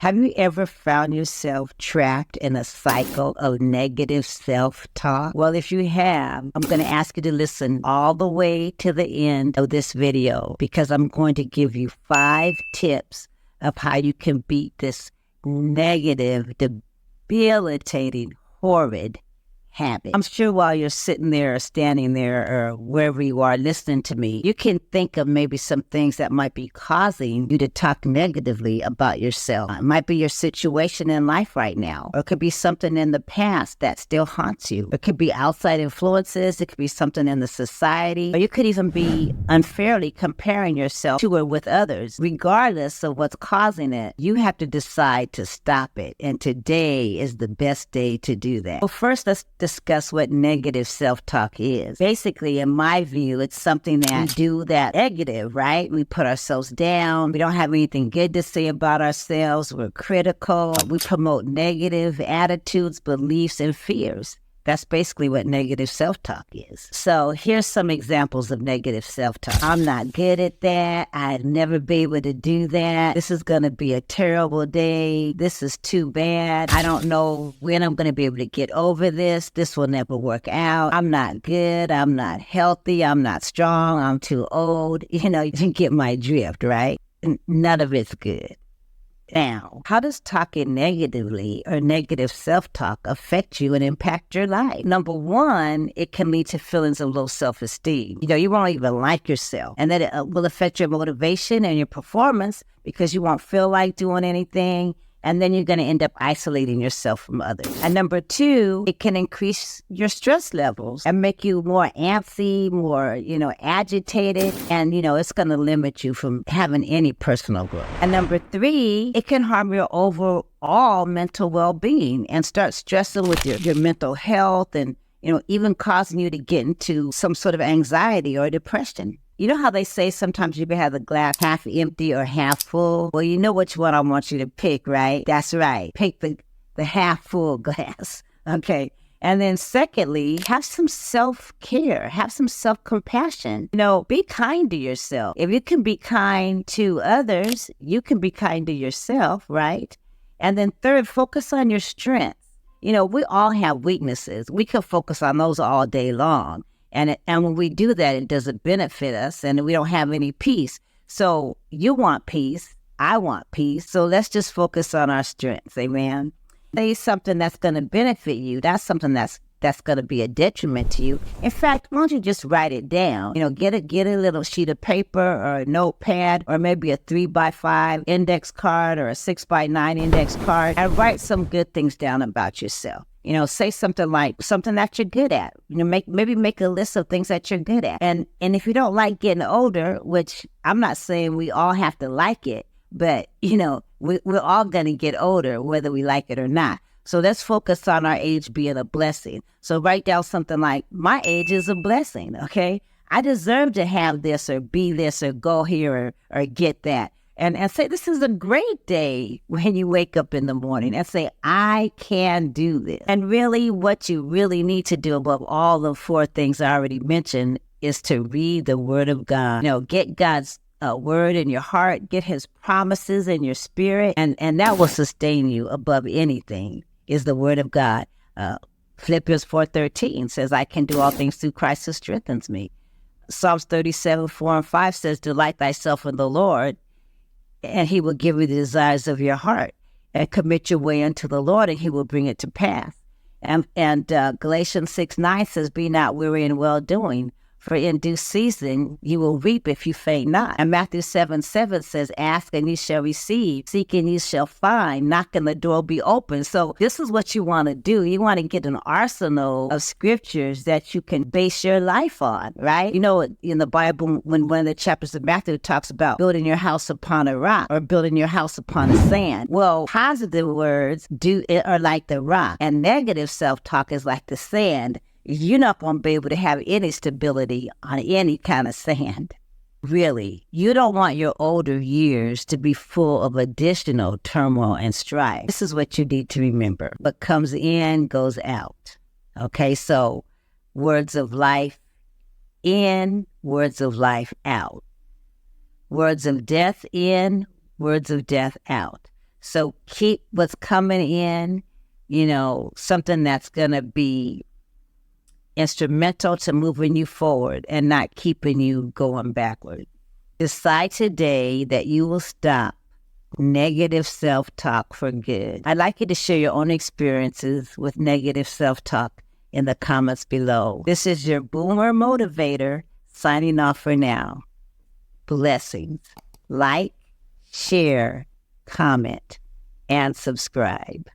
Have you ever found yourself trapped in a cycle of negative self-talk? Well, if you have, I'm going to ask you to listen all the way to the end of this video because I'm going to give you 5 tips of how you can beat this negative, debilitating, horrid habit. I'm sure while you're sitting there or standing there or wherever you are listening to me, you can think of maybe some things that might be causing you to talk negatively about yourself. It might be your situation in life right now, or it could be something in the past that still haunts you. It could be outside influences. It could be something in the society, or you could even be unfairly comparing yourself to or with others. Regardless of what's causing it, you have to decide to stop it. And today is the best day to do that. Well, first, let's discuss what negative self-talk is. Basically, in my view, it's something that we do that negative, right? We put ourselves down. We don't have anything good to say about ourselves. We're critical. We promote negative attitudes, beliefs, and fears. That's basically what negative self-talk is. So here's some examples of negative self-talk. I'm not good at that. I'd never be able to do that. This is going to be a terrible day. This is too bad. I don't know when I'm going to be able to get over this. This will never work out. I'm not good. I'm not healthy. I'm not strong. I'm too old. You can get my drift, right? None of it's good. Now, how does talking negatively or negative self-talk affect you and impact your life? Number one, it can lead to feelings of low self-esteem. You won't even like yourself. And that it will affect your motivation and your performance because you won't feel like doing anything. And then you're going to end up isolating yourself from others. And number two, it can increase your stress levels and make you more antsy, more, agitated. And, it's going to limit you from having any personal growth. And number three, it can harm your overall mental well-being and start stressing with your mental health and, even causing you to get into some sort of anxiety or depression. You know how they say sometimes you can have the glass half empty or half full? Well, you know which one I want you to pick, right? That's right. Pick the half full glass. Okay. And then secondly, have some self-care, have some self-compassion. Be kind to yourself. If you can be kind to others, you can be kind to yourself, right? And then third, focus on your strengths. We all have weaknesses. We can focus on those all day long. And when we do that, it doesn't benefit us and we don't have any peace. So you want peace. I want peace. So let's just focus on our strengths. Amen. Say something that's going to benefit you. That's something that's going to be a detriment to you. In fact, why don't you just write it down? Get a little sheet of paper or a notepad or maybe a 3x5 index card or a 6x9 index card and write some good things down about yourself. Say something like something that you're good at. Maybe make a list of things that you're good at. And if you don't like getting older, which I'm not saying we all have to like it, but, we're all going to get older, whether we like it or not. So let's focus on our age being a blessing. So write down something like, my age is a blessing, okay? I deserve to have this or be this or go here or get that. And say, this is a great day when you wake up in the morning and say, I can do this. And really what you really need to do above all the 4 things I already mentioned is to read the Word of God. Get God's word in your heart, get His promises in your spirit, and that will sustain you above anything is the Word of God. Philippians 4:13 says, I can do all things through Christ who strengthens me. Psalms 37:4-5 says, delight thyself in the Lord, and He will give you the desires of your heart. And commit your way unto the Lord, and He will bring it to pass. And Galatians 6:9 says, be not weary in well-doing, for in due season you will reap if you faint not. And Matthew 7:7 says, ask and ye shall receive, seek and ye shall find, knock and the door will be open. So this is what you want to do. You want to get an arsenal of scriptures that you can base your life on, right? In the Bible, when one of the chapters of Matthew talks about building your house upon a rock or building your house upon a sand. Well, positive words are like the rock, and negative self-talk is like the sand. You're not going to be able to have any stability on any kind of sand. Really, you don't want your older years to be full of additional turmoil and strife. This is what you need to remember. What comes in goes out. Okay, so words of life in, words of life out. Words of death in, words of death out. So keep what's coming in, something that's going to be instrumental to moving you forward and not keeping you going backward. Decide today that you will stop negative self-talk for good. I'd like you to share your own experiences with negative self-talk in the comments below. This is your Boomer Motivator signing off for now. Blessings. Like, share, comment, and subscribe.